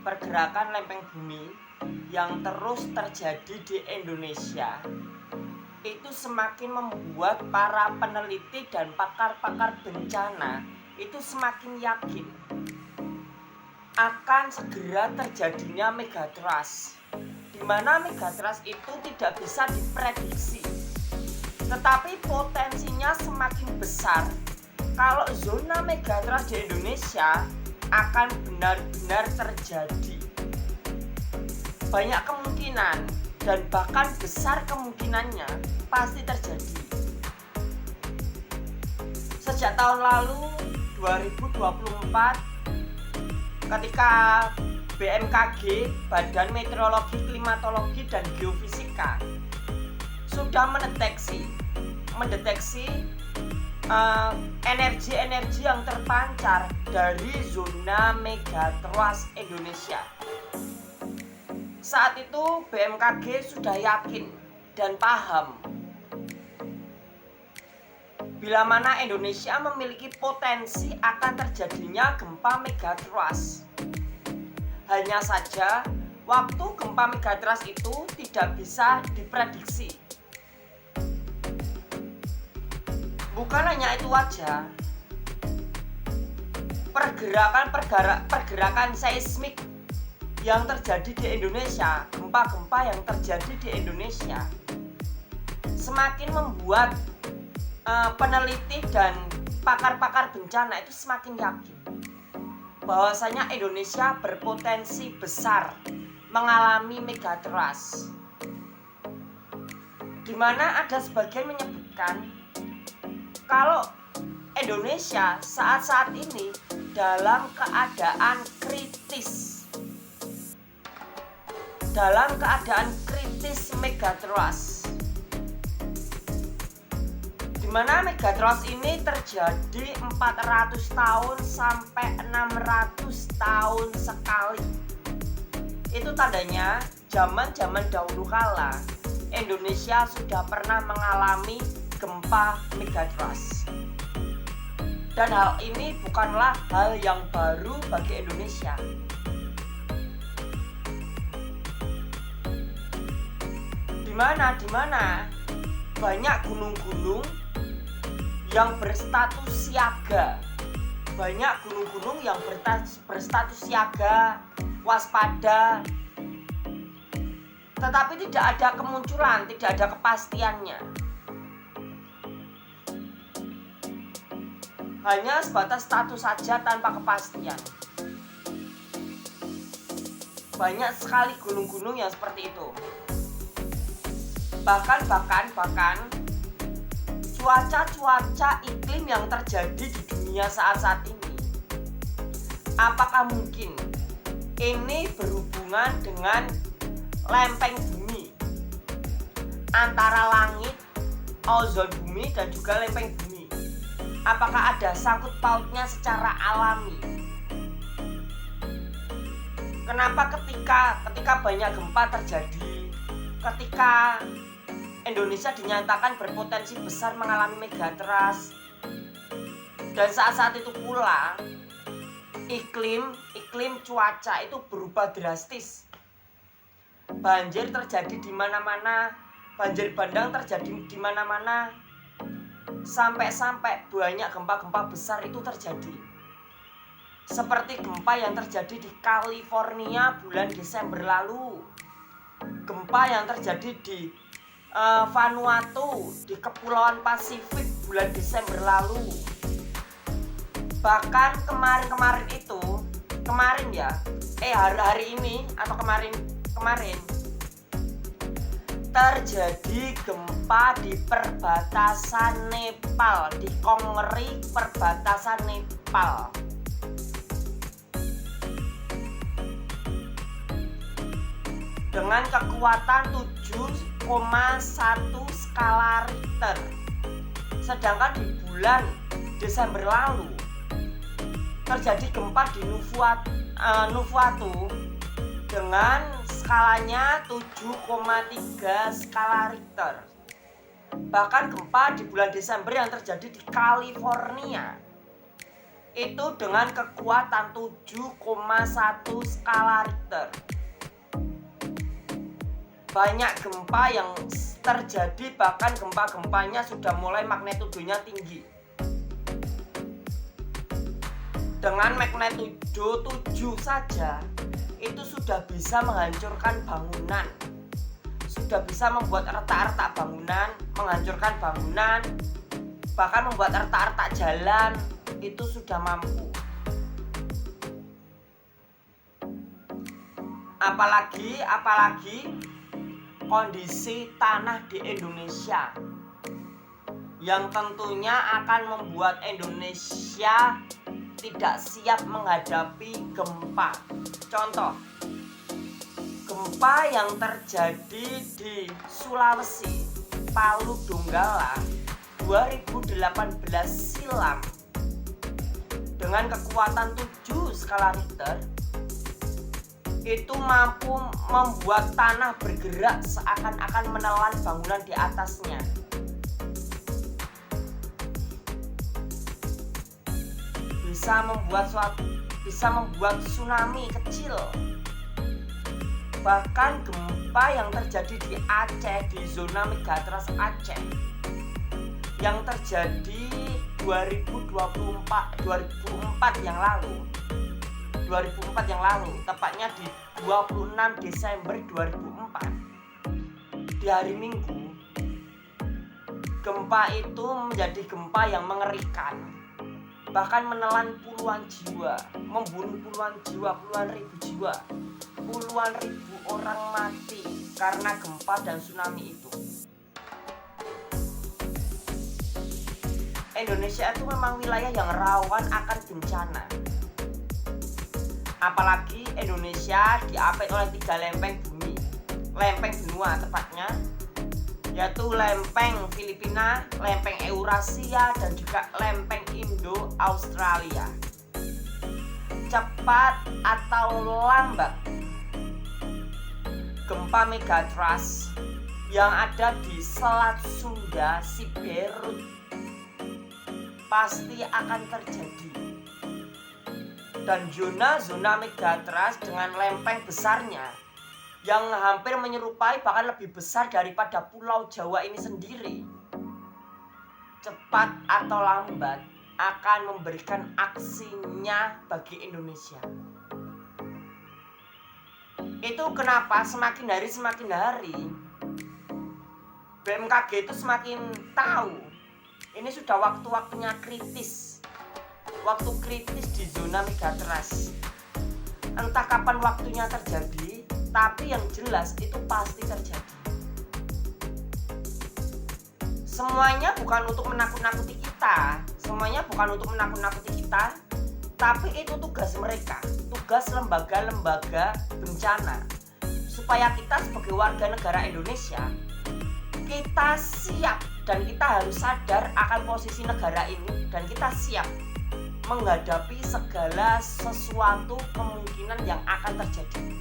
pergerakan lempeng bumi yang terus terjadi di Indonesia itu semakin membuat para peneliti dan pakar-pakar bencana itu semakin yakin akan segera terjadinya megatrust, di mana megatrust itu tidak bisa diprediksi, tetapi potensinya semakin besar kalau zona megatrust di Indonesia akan benar-benar terjadi. Banyak kemungkinan dan bahkan besar kemungkinannya pasti terjadi. Sejak tahun lalu 2024 ketika BMKG, Badan Meteorologi, Klimatologi dan Geofisika sudah mendeteksi energi-energi yang terpancar dari zona megatrust Indonesia. Saat itu BMKG sudah yakin dan paham bila mana Indonesia memiliki potensi akan terjadinya gempa megatrust. Hanya saja waktu gempa megatrust itu tidak bisa diprediksi. Bukan hanya itu aja, pergerakan seismik yang terjadi di Indonesia, gempa-gempa yang terjadi di Indonesia semakin membuat peneliti dan pakar-pakar bencana itu semakin yakin bahwasanya Indonesia berpotensi besar mengalami megatrust, di mana ada sebagian menyebutkan kalau Indonesia saat-saat ini dalam keadaan kritis megatrust, di mana megatrust ini terjadi 400 tahun sampai 600 tahun sekali. Itu tandanya zaman-zaman dahulu kala Indonesia sudah pernah mengalami gempa megatrust. Dan hal ini bukanlah hal yang baru bagi Indonesia. Di mana banyak gunung-gunung yang berstatus siaga. Banyak gunung-gunung yang berstatus siaga, waspada. Tetapi tidak ada kemunculan, tidak ada kepastiannya. Hanya sebatas status saja tanpa kepastian. Banyak sekali gunung-gunung yang seperti itu. Bahkan cuaca iklim yang terjadi di dunia saat ini, apakah mungkin ini berhubungan dengan lempeng bumi antara langit, ozon bumi dan juga lempeng bumi? Apakah ada sangkut pautnya secara alami? Kenapa ketika banyak gempa terjadi, ketika Indonesia dinyatakan berpotensi besar mengalami megatrust, dan saat-saat itu pula iklim cuaca itu berubah drastis. Banjir terjadi di mana-mana, banjir bandang terjadi di mana-mana, sampai banyak gempa-gempa besar itu terjadi. Seperti gempa yang terjadi di California bulan Desember lalu, gempa yang terjadi di Vanuatu di Kepulauan Pasifik bulan Desember lalu. Bahkan hari ini atau kemarin terjadi gempa di perbatasan Nepal, di Kongri, perbatasan Nepal. Dengan kekuatan 7,1 skala Richter. Sedangkan di bulan Desember lalu terjadi gempa di Nuvuatu dengan skalanya 7,3 skala Richter. Bahkan gempa di bulan Desember yang terjadi di California itu dengan kekuatan 7,1 skala Richter. Banyak gempa yang terjadi, bahkan gempa-gempanya sudah mulai magnitudonya tinggi. Dengan magnitudo 7 saja itu sudah bisa menghancurkan bangunan, sudah bisa membuat retak-retak bangunan, menghancurkan bangunan, bahkan membuat retak-retak jalan, itu sudah mampu. Apalagi kondisi tanah di Indonesia yang tentunya akan membuat Indonesia tidak siap menghadapi gempa. Contoh, gempa yang terjadi di Sulawesi, Palu Donggala 2018 silam dengan kekuatan 7 skala Richter itu mampu membuat tanah bergerak seakan-akan menelan bangunan di atasnya. Bisa membuat tsunami kecil. Bahkan gempa yang terjadi di Aceh, di zona megatrust Aceh, yang terjadi 2004 yang lalu, tepatnya di 26 Desember 2004, di hari Minggu. Gempa itu menjadi gempa yang mengerikan, bahkan menelan puluhan jiwa, membunuh puluhan ribu jiwa, puluhan ribu orang mati karena gempa dan tsunami itu. Indonesia itu memang wilayah yang rawan akan bencana. Apalagi Indonesia diapit oleh 3 lempeng bumi, lempeng benua tepatnya, yaitu lempeng Filipina, lempeng Eurasia, dan juga lempeng Indo-Australia. Cepat atau lambat, gempa megatrust yang ada di Selat Sunda, Siberut, pasti akan terjadi. Dan zona megatrust dengan lempeng besarnya yang hampir menyerupai, bahkan lebih besar daripada Pulau Jawa ini sendiri, cepat atau lambat akan memberikan aksinya bagi Indonesia. Itu kenapa semakin hari BMKG itu semakin tahu ini sudah waktu-waktunya kritis. Waktu kritis di zona megatrust. Entah kapan waktunya terjadi, tapi yang jelas itu pasti terjadi. Semuanya bukan untuk menakut-nakuti kita, tapi itu tugas mereka, tugas lembaga-lembaga bencana, supaya kita sebagai warga negara Indonesia, kita siap dan kita harus sadar akan posisi negara ini, dan kita siap menghadapi segala sesuatu kemungkinan yang akan terjadi.